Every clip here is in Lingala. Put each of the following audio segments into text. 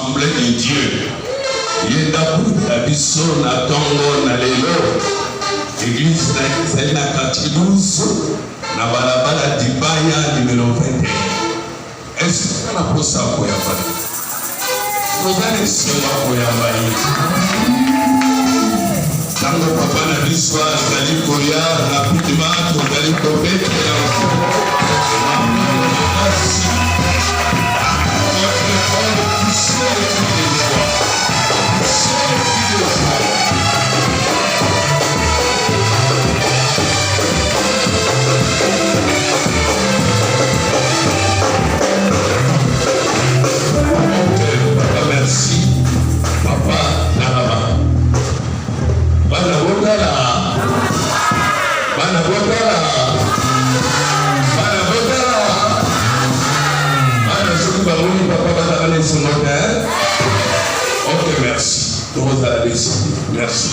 assemblée de Dieu. Yedabu Tabiso Natongo Nalelo. Église Naïsel Nakati 12. Nabalabala Dibaya numéro 21. Est-ce qu'on a pour ça pour Yabali? Vous allez se voir pour Yabali. Tango papa na biswa Zali Koya rapidement Zali Kobe. Merci, papa Narama. Bana Botala. Bana Botala. Bana Botala. Bana Soukoubalouni, papa Batarane Sonotel. Ok, merci. Nous allons ici. Merci.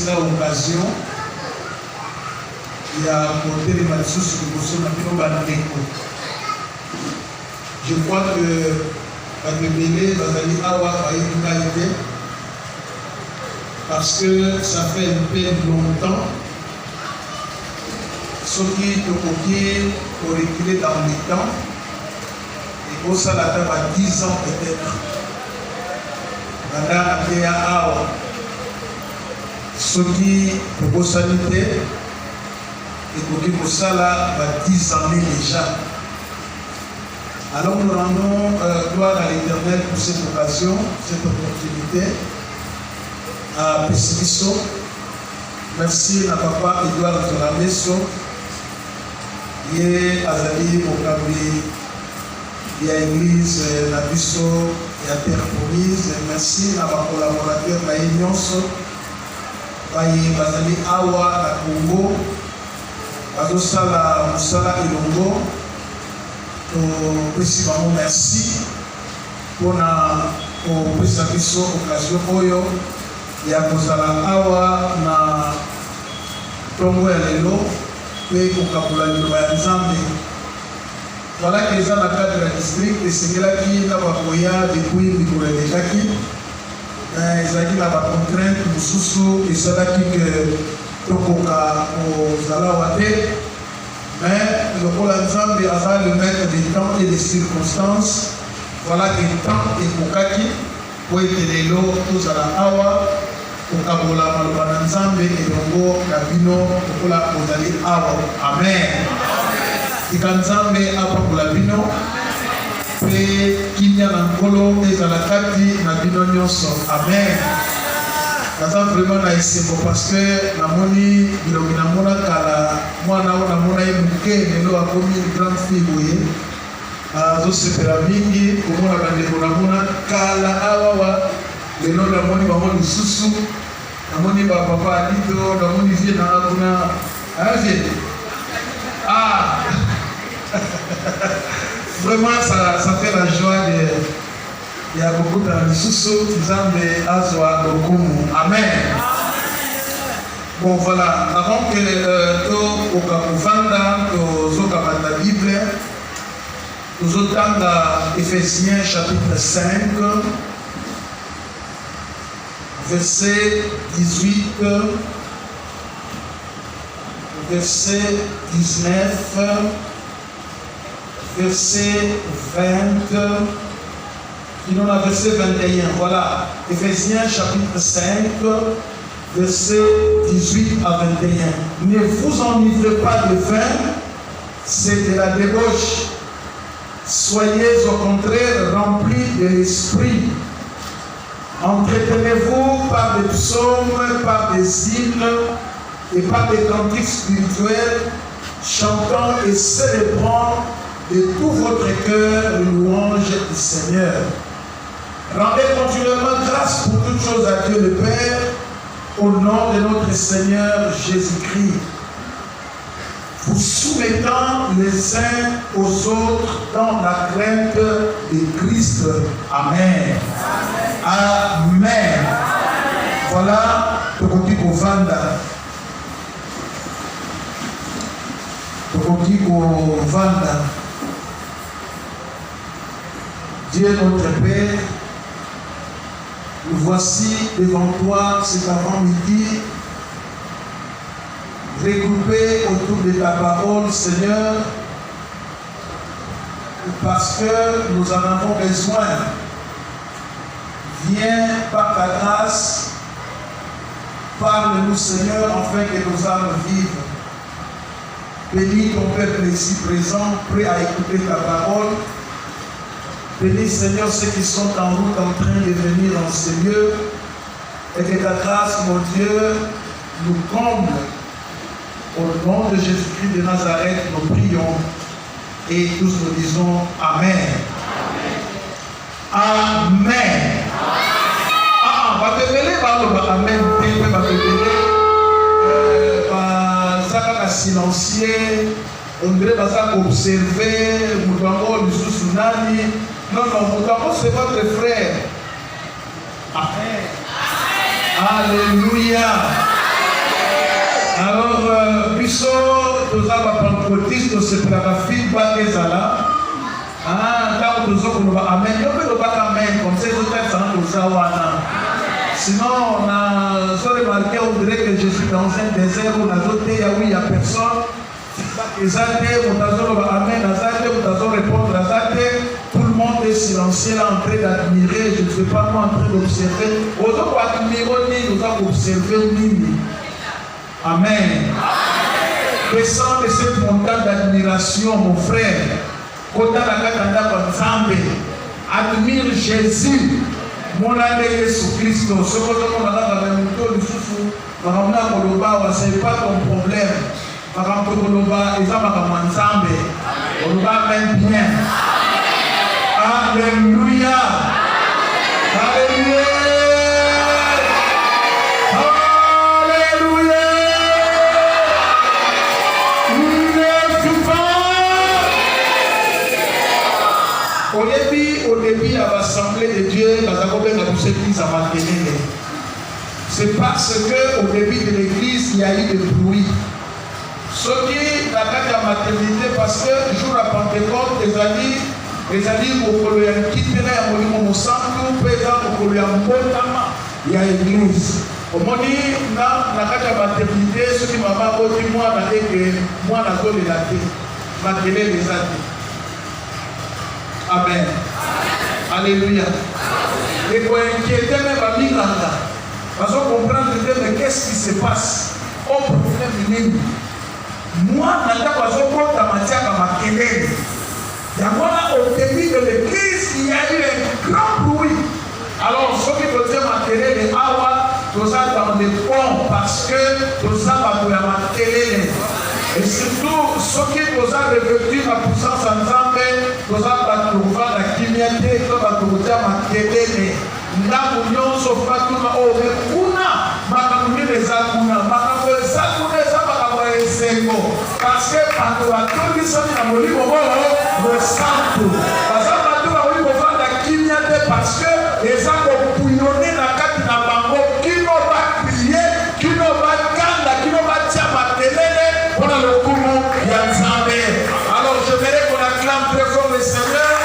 Occasion, il y a porté les malsous je crois que la Bébélé va aller avoir une qualité parce que ça fait un peu longtemps ceux qui ont reculé dans le temps et pour ça la table à 10 ans peut-être. Madame Abdéa Awa. Ceux qui ont sanité et qui ont ça là, 10 années déjà. Alors nous rendons gloire à l'Éternel pour cette occasion, cette opportunité. À Pessimisso, merci à papa Edouard Zoramesso, et à Zali Mokabi, et à l'église Nabiso et à Terre Promise. Merci à ma collaborateur Maïnyonso. Bazali awa na Congo bazosala mosala elongo topesi bango merci mpona kopesa biso occasion oyo ya kozala awa na ntongo ya lelo mpe kokabola liloba ya Nzambe. Voilà eza na cadre ya district esengelaki na bakoya depuis mikolo elekaki ezalaki na bacontrainte mosusu esalaki ke tokoka kozala wa te, mais lokola Nzambe aza le maître des temps et des circonstances, voilà que temps ekokaki po ete lelo tozala awa kokabola maloba na Nzambe elongo na bino lokola kozali awa. Amen. Tika Nzambe apakola bino pe kimia na nkolo ezala kati na bino nyonso. Amen. Naza vraiment na esengo parce que namoni bilongi namona kala mwana oyo namona ye moke lelo akomi une grande fille boye azosepela mingi komona bandeko namona kala awawa lelo namoni bango lisusu namoni bapapa alido namoni vie nanga kuna avie vraiment ça fait la joie de ya kokuta lisusu Nzambe azwa lokumu. Amen. Bon voilà, avant que tokoka kovanda tozokaba na Bible tozotanga Éphésiens chapitre 5 verset 18 verset 19 verset 20 il en a verset 21. Voilà, Éphésiens chapitre 5 verset 18 à 21. Ne vous enivrez pas de vin, c'est de la débauche. Soyez au contraire remplis de l'esprit. Entretenez-vous par des psaumes, par des hymnes et par des cantiques spirituels, chantant et célébrant de tout votre cœur le louange du Seigneur. Rendez continuellement grâce pour toutes choses à Dieu le Père, au nom de notre Seigneur Jésus-Christ, vous soumettant les uns aux autres dans la crainte de Christ. Amen. Amen. Voilà, tokoki kovanda. Tokoki kovanda. Dieu notre Père, nous voici devant toi cet avant-midi, regroupés autour de ta parole, Seigneur, parce que nous en avons besoin. Viens par ta grâce, parle-nous, Seigneur, afin que nos âmes vivent. Bénis ton peuple ici présent, prêt à écouter ta parole. Bénis, Seigneur, ceux qui sont en route en train de venir dans ce lieu, et que ta grâce, mon Dieu, nous comble. Au nom de Jésus-Christ de Nazareth, nous prions et tous nous disons Amen. Amen. Amen. Silencier, on dirait observer, non, c'est votre frère. Amen. Alléluia. Alors, puisque nous avons pentecôtiste, c'est pour la feedback des là. Quand nous avons Amen, nous pouvons pas Amen, comme c'est tout ça, nous avons sinon, on a remarqué, on dirait que je suis dans un désert où il n'y a personne. Tout le monde est silencieux là, en train d'admirer. Je ne suis pas moi en train d'observer. Nous avons observé. Amen. Descends de cette montagne d'admiration, mon frère. Admire Jésus. Mon âme est Jésus-Christ. Ce que nous avons c'est pas ton problème. Bien. Alléluia. Alléluia. Alléluia. Au début, à l'Assemblée de Dieu, c'est parce qu'au début de l'église, il y a eu des bruits. Ce qui n'a pas de maternité, parce que le jour à Pentecôte, les amis, au quitté à Molimo Santo, il y a l'église. Au moment où il y a maternité, ce qui m'a dit, moi, moi, la zone est la tête. Maternité les amis. Amen. Alléluia. Et pour inquiéter même à Miranda, parce qu'on comprend mais qu'est-ce qui se passe? Au problème, moi, je au début de l'église, il y a eu un grand bruit. Alors, ce qui veut dire matériel de Awa, tout ça dans les ponts, parce que tout ça va pour la matériel. Et surtout, ce qui vous a revêtu la puissance ensemble, tout ça va trouver la kimité, tout va trouver la matériel. Là, nous sommes pas tout le monde. Parce que quand on a tout dit ça, on a dit le santo. Parce que les gens ont bouillonné dans la carte de Bango, qui n'ont pas crié, qui n'ont pas gagné, qui n'ont pas dit à ma télé, on a le courant, il y a Zambé. Alors je verrai qu'on acclame très fort le Seigneur.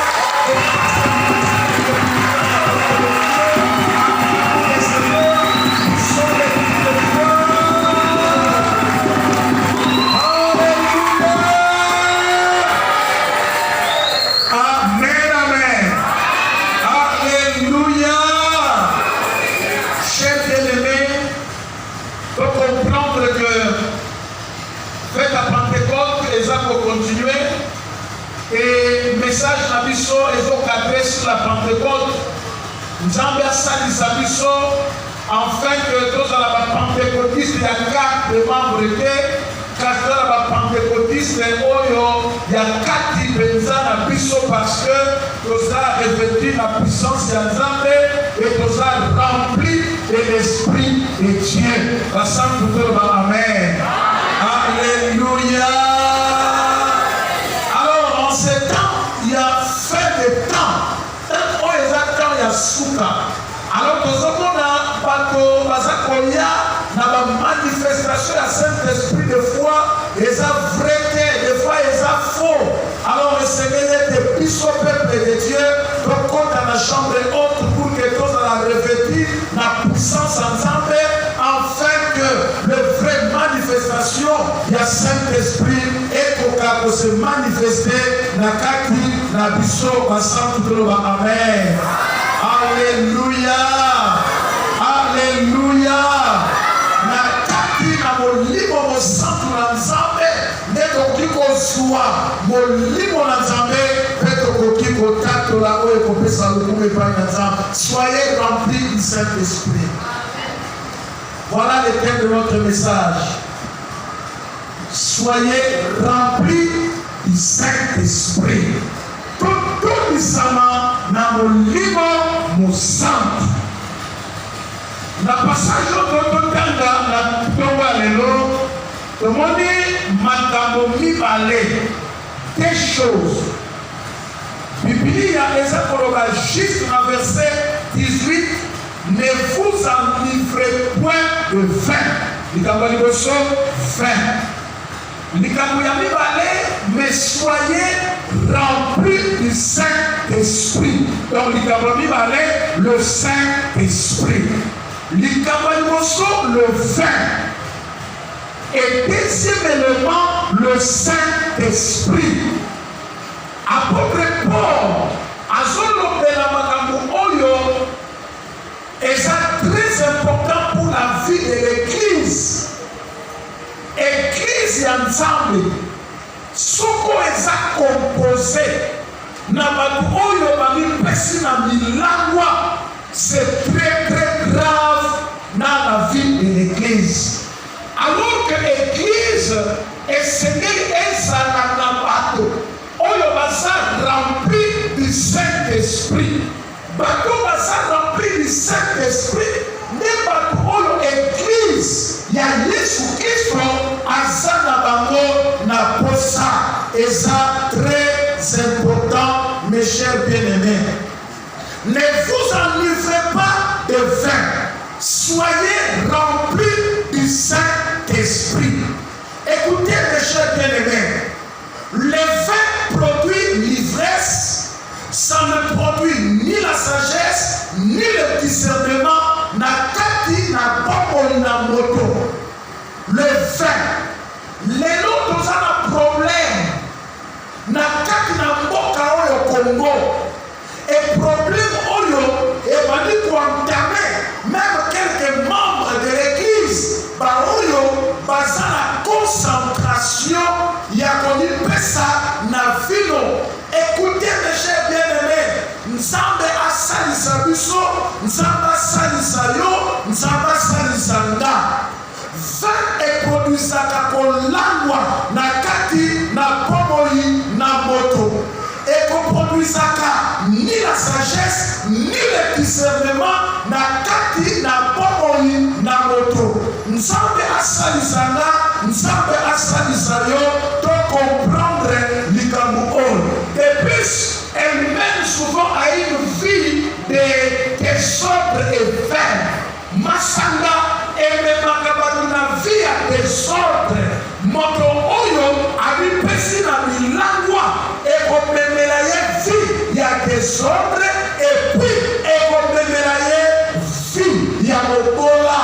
Et le message d'Abisso est cadré sur la Pentecôte. Nzambe asalisa biso afin que tozala bapentecôtiste ya 4 membres te kasi tozala bapentecôtiste oyo ya 4 mpenza na biso parce que tozala revêtu na puissance ya Nzambe et tozala rempli de l'esprit de Dieu. Basantu toloba amen. Alléluia. Alors en ce temps, il y a fin de temps. Tant oyo eza temps ya suka. Alors tozomona bato baza kolia na bamanifestation ya Saint-Esprit de fois eza vrai te, des fois eza faux. Alors esengeli ete biso peuple de Dieu tokota na chambre haute pour que tozala revêtu na puissance ya Nzambe afin que le vrai manifestation ya Saint-Esprit ekoka kose manifester na kati na biso basantu toloba amen. Alléluia. Alléluia. Na kati na molimo mosantu na Nzambe nde tokoki kozwa molimo na Nzambe mpe tokoki kotatola oyo ekopesa lokumu epai na Nzambe. Soyez remplis du Saint-Esprit. Voilà le thème de notre message. Soyez remplis du Saint-Esprit. Totonisama na molimo mosantu. Na passage oyo totanga na ntongo ya lelo tomoni makambo mibale, des choses. Biblia eza koloba juste na verset 18, ne vous enivrez point de vin. Likambo liboso vin. Likambo ya mibale, mais soyez remplis du Saint-Esprit. Donc likambo mibale, le Saint-Esprit. Likambo liboso, le vin. Et deuxième élément, le Saint-Esprit. Apôtre Paul, azolobela makambo oyo, est très important pour la vie de l'Église. Église ya Nzambe, soko eza composé na bato oyo bamipesi na milangwa, c'est très très grave dans la vie de l'Église. Alors que l'Église esengeli ezala na bato oyo baza rempli du Saint-Esprit. Bato baza rempli du Saint-Esprit nde bato oyo Église ya Yesu Kristo aza na bango na posa. Eza très important, mes chers bien-aimés. Ne vous enivrez pas de vin. Soyez remplis du Saint-Esprit. Écoutez, mes chers bien-aimés, le vin produit l'ivresse, ça ne produit ni la sagesse, ni le discernement, na kati na bombo na moto. Le vin, les autres ont un problème, na kati na mboka oyo Congo, et problème oyo, et bani pour entamer, même quelques membres de l'église, ba oyo, baza la concentration, ya koni pesa na vino. Écoutez mes chers bien-aimés, Nzambe asalisa biso, Nzambe asalisa yo, Nzambe asalisa nga. Vin eproduisaka kolangwa na kati na pomoi na moto. Ekoproduisaka ni la sagesse, ni le discernement na kati na pomoi na moto. Nzambe asalisa nga, Nzambe asalisa yo, to comprendre likambo oyo. De plus, elle mène souvent à une vie de désordre et vain. Masanga ememaka bato na vie ya désordre. Moto oyo abipesi na milangwa ekomemela ye vie ya désordre et puis ekomemela ye vie ya mobola.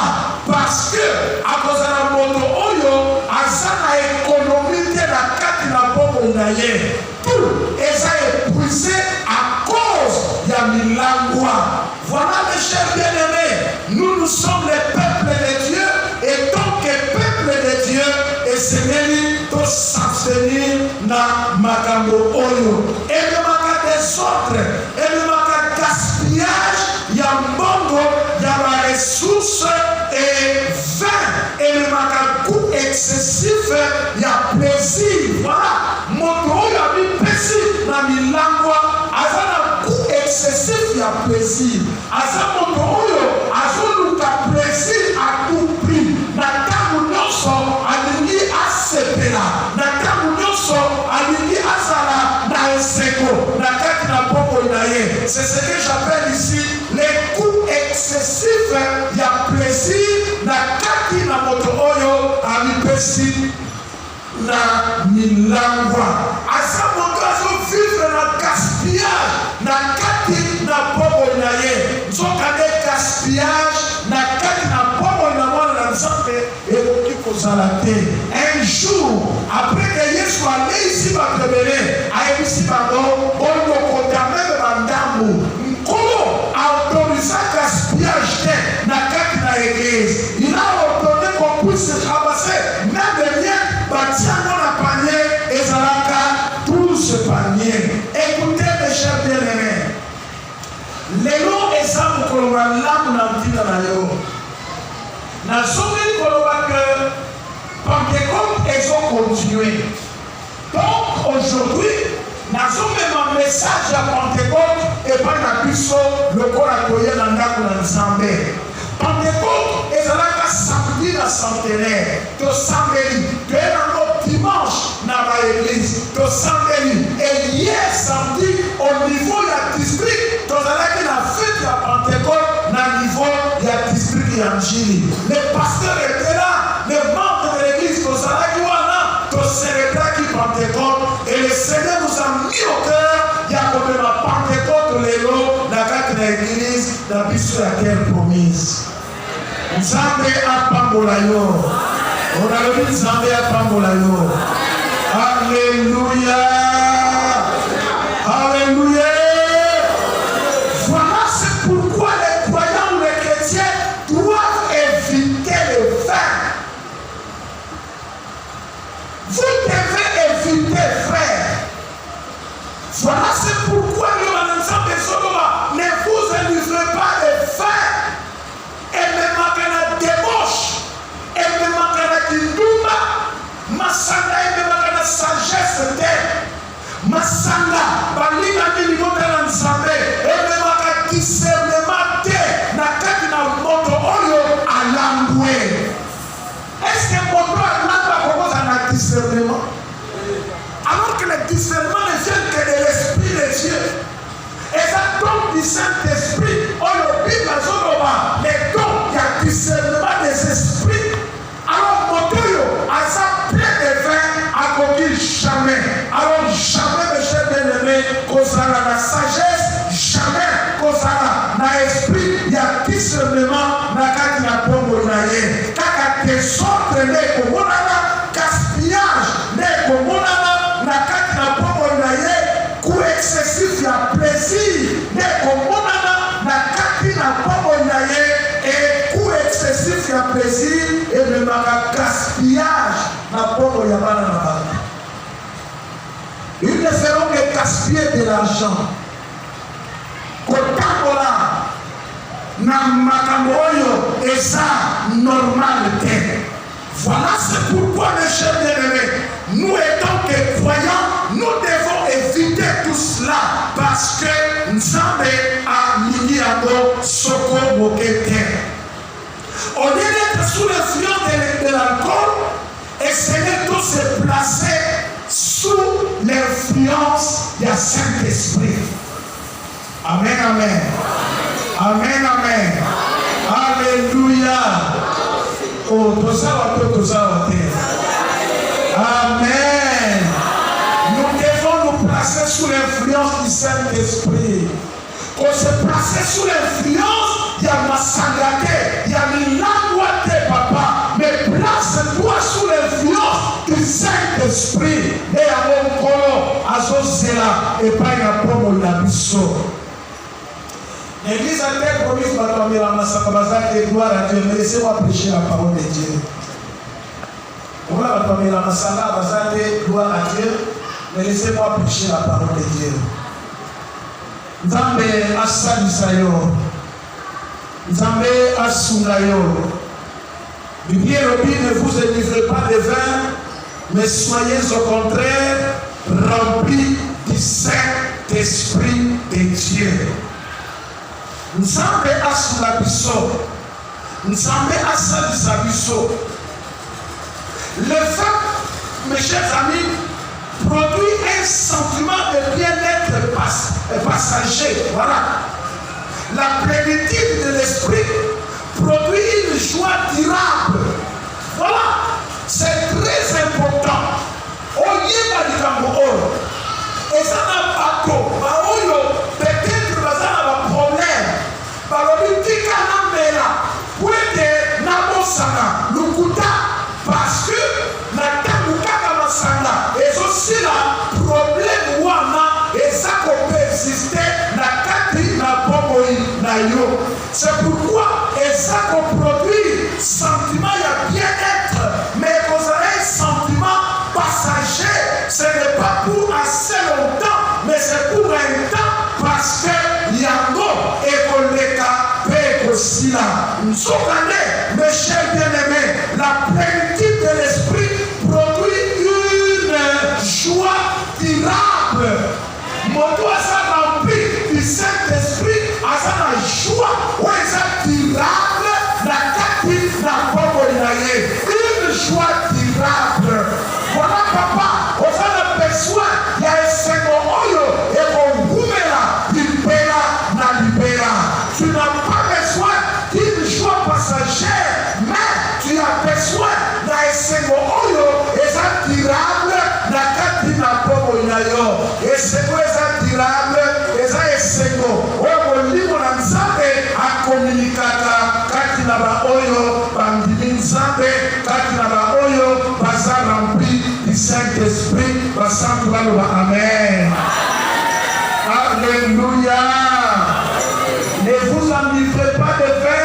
Parce que akozala moto oyo aza na économie te na kati na bomoi na ye. Tout eza épuisé à cause ya milangwa. Voilà mes chers bien-aimés, nous sommes les peuples de Dieu et donc les peuples de Dieu et Seigneur to s'abstenir na makambo oyo. Et le maka désordre, et le maka gaspillage, ya Yambongo, yaba ressources et vin et le goût excessif, il y a plaisir. Voilà. Moto il y a mis plaisir dans mi langue. Azana goût excessif, il y a plaisir. Azana moto azana plaisir à tout prix. Natamu nyoso alingi asepela. Natamu nyoso alingi azala na eseko. Nakati na poko inaye. C'est ce que j'appelle ici les goûts excessifs. Il y a plaisir. Nakati na moto oyo alipesi na milangwa. Asa moto azo vivre na gaspillage. Nakati na poko inaye. Nzoka de gaspillage. Nakati na poko inaye na nzambe ekoki kozala te. Un jour après que Yesu allait ici bakebele ayebisi bango oyo kodame bandamu nkolo autorisa gaspillage te nakati na église. Il a ordonné qu'on puisse ramasser même les miettes batiango na panier ezalaka 12 paniers. Écoutez mes chers bien-aimés, lelo eza mokolo malamu na ntina na yo. Nazongi koloba que Pentecôte est continué. Donc aujourd'hui, nous avons un message à Pentecôte et pas la puissance le corps à coyer dans l'ensemble. Pentecôte est là samedi la centenaire. Tu samedi, tu es dans le dimanche dans l'église. Tu samedi et hier samedi au niveau de la district, tu as la fête de Pentecôte dans le niveau de la district Angili. Les pasteurs étaient là, les membres de l'église, tu célébrer qui Pentecôte et le Seigneur nous a mis au cœur. Il y a comme la Pentecôte, les lots, la carte de l'église, la puissance de la terre promise. Nzambe apambolayo. On a le dit Nzambe apambolayo. Alléluia. Alléluia. Voilà c'est pourquoi les croyants ou les chrétiens doivent éviter le vin. Vous devez éviter, frère. Voilà c'est pourquoi nous ensemble de Sodoma ne vous livrez pas de faim. Et même à la débauche, et même à la kinduma, masanga et même à la sagesse d'elle. Masanga, balina qui niveau de l'ensemble, et même à la discernement d'elle, n'a qu'à une moto oyo à l'amboué. Est-ce que moto à l'amboué commence à un discernement? Alors que le discernement ne vient que de l'Esprit de Dieu. Et ça tombe du Saint-Esprit. On le dit dans Sodoma. Les dons, il y a discernement des esprits. Alors, Motoyo, à sa plein de vin, à côté jamais. Alors, jamais, mes chers bien-aimés, qu'on s'en a la sagesse, jamais qu'on s'en a l'esprit, il y a discernement, n'a qu'à dire la bombe naïe. Kaka désordre, n'est qu'au monana, gaspillage, n'est qu'au monana, n'a qu'à dire la bombe naïe. Coup excessif, il y a plaisir. Mais comme on a la capine à Pomonaye et coup excessif, il y a plaisir. Et même un gaspillage à Pomonaye. Ils ne feront que gaspiller de l'argent. Kotakola na makamoyo et ça normalité. Voilà c'est pourquoi mes chers bien-aimés, nous étant que croyants, nous devons éviter tout cela parce que Nzambe a mis à soko bokete. Au lieu d'être sous l'influence de l'alcool, essayez de se placer sous l'influence du Saint-Esprit. Amen, amen. Amen, amen. Alléluia. Oh, amen. Nous devons nous placer sous l'influence du Saint-Esprit. On se placer sous l'influence, il y a ma sangate, il y a l'angoisse, papa. Mais place-toi sous l'influence du Saint-Esprit. Et à mon colo, à Zosela, et pas à Pomo Labisso. L'église a été promise par la Massakabazak et gloire à Dieu. Mais laissez-moi prêcher la parole de Dieu. Voilà la Massakabazak et gloire à Dieu. Mais laissez-moi prêcher la parole de Dieu. Nzambe asali sayo. Nzambe asungayo. Bible ne vous délivrez pas de vin, mais soyez au contraire remplis du Saint-Esprit de Dieu. Nzambe asunga biso. Nzambe asalisa biso. Le fait, mes chers amis, produit un sentiment de bien-être passager. Voilà. La plénitude de l'esprit produit une joie durable. Voilà. C'est très important. Oyeba likambo oyo. Ezana bato, baoyo, peut-être bazana ba problème. Balobi tika na mela, wete na bosana, lukuta, parce que na tamukaka masanga, ezosila problème wana, ezako persister na kati na bomoi na yo. C'est pourquoi ezako produit sentiment ya bien-être, mais vous avez un sentiment passager. Ce n'est pas pour assez longtemps, mais c'est pour un temps, parce que yango ekoleka pe kosila. Nsokane, mes chers bien-aimés, la plénitude de l'esprit produit une joie durable. Moto asa rempli du Saint-Esprit, asa na joie, ou asa durable, na kati na bobo inaye. Une joie durable. Voilà papa, asa na besoin, ya esengo oyo, eko rumela, libera na libera. Tu n'as pas besoin d'une joie passagère, mais tu as besoin d'un esengo oyo, esa durable, na kati na bobo inayo. Esengo esa durable, esa esengo, oyo molimo na Nzambe akomunikaka kati na ba oyo bandimi Nzambe, kati na ba oyo baza rempli du Saint-Esprit, basantu baloba amen. Alléluia. Ne vous enivrez pas de vin,